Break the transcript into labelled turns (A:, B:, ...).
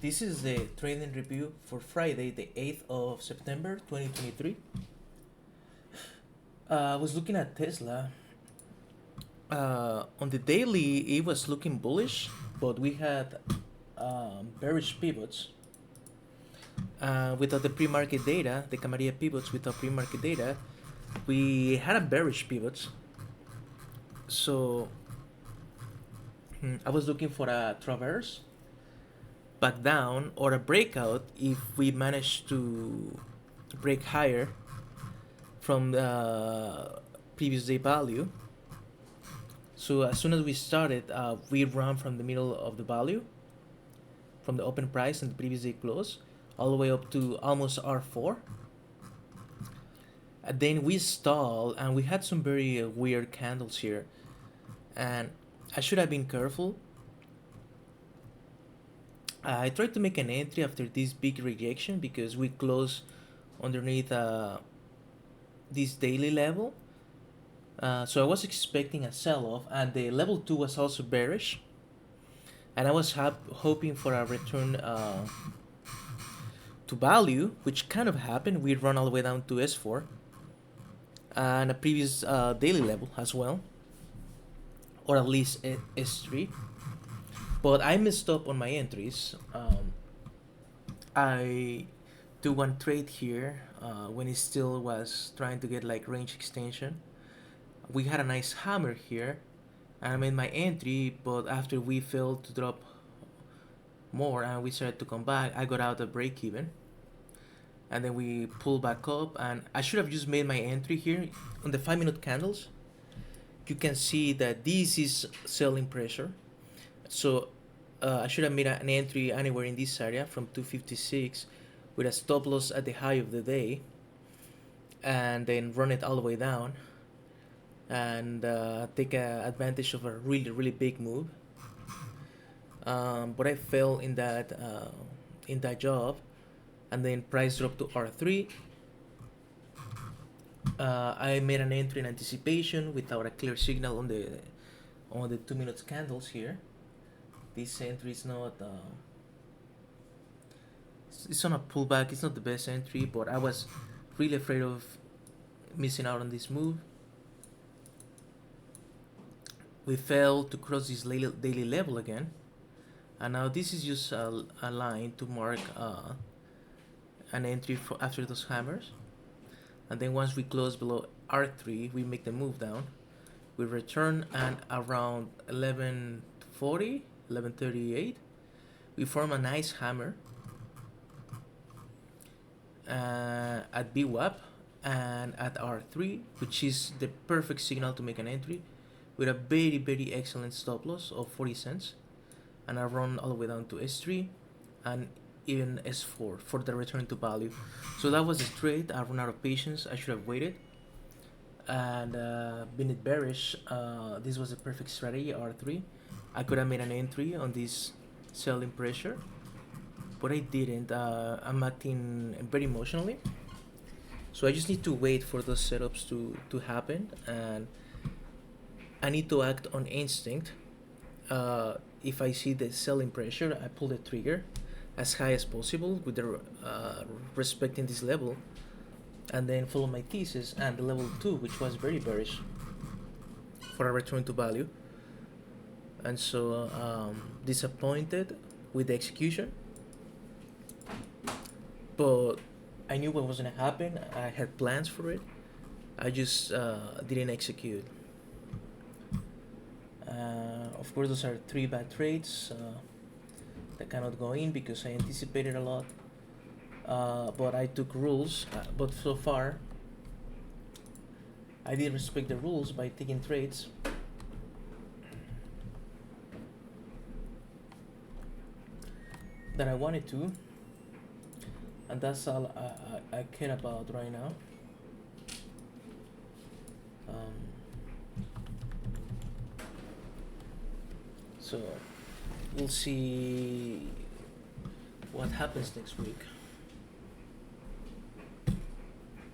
A: This is the trading review for Friday, the 8th of September 2023. I was looking at Tesla. On the daily, it was looking bullish, but we had bearish pivots. Without the pre-market data, the Camarilla pivots without pre-market data, we had a bearish pivot. So I was looking for a traverse back down or a breakout if we manage to break higher from the previous day value. So as soon as we started, we ran from the middle of the value, from the open price and the previous day close, all the way up to almost R4. And then we stalled, and we had some very weird candles here, and I should have been careful. I tried to make an entry after this big rejection because we closed underneath this daily level. So I was expecting a sell-off, and the level 2 was also bearish, and I was hoping for a return to value, which kind of happened. We run all the way down to S4 and a previous daily level as well, or at least S3. But I messed up on my entries. I do one trade here when it still was trying to get like range extension. We had a nice hammer here, and I made my entry, but after we failed to drop more and we started to come back, I got out of break even, and then we pulled back up, and I should have just made my entry here on the 5-minute candles. You can see that this is selling pressure, so I should have made an entry anywhere in this area from 256 with a stop loss at the high of the day, and then run it all the way down and take advantage of a really big move. But I fell in that job, and then price dropped to R3. I made an entry in anticipation without a clear signal on the 2-minute candles here. This entry is not it's on a pullback. It's not the best entry, but I was really afraid of missing out on this move. We failed to cross this daily level again, and now this is just a line to mark an entry for after those hammers. And then once we close below R3, we make the move down. We return, and around 11:40, 11:38, we form a nice hammer at BWAP and at R3, which is the perfect signal to make an entry, with a very excellent stop loss of 40 cents, and I run all the way down to S3 and even S4 for the return to value. So that was the trade. I run out of patience. I should have waited and been it bearish. This was a perfect strategy, R3. I could have made an entry on this selling pressure, but I didn't. I'm acting very emotionally, so I just need to wait for those setups to happen, and I need to act on instinct. If I see the selling pressure, I pull the trigger as high as possible with the respecting this level, and then follow my thesis and the level 2, which was very bearish, for a return to value. And so disappointed with the execution, but I knew what was gonna happen. I had plans for it. I just didn't execute. Of course, those are 3 bad trades that cannot go in because I anticipated a lot. But I took rules. But so far, I did respect the rules by taking trades. That I wanted to, and that's all I care about right now. So we'll see what happens next week.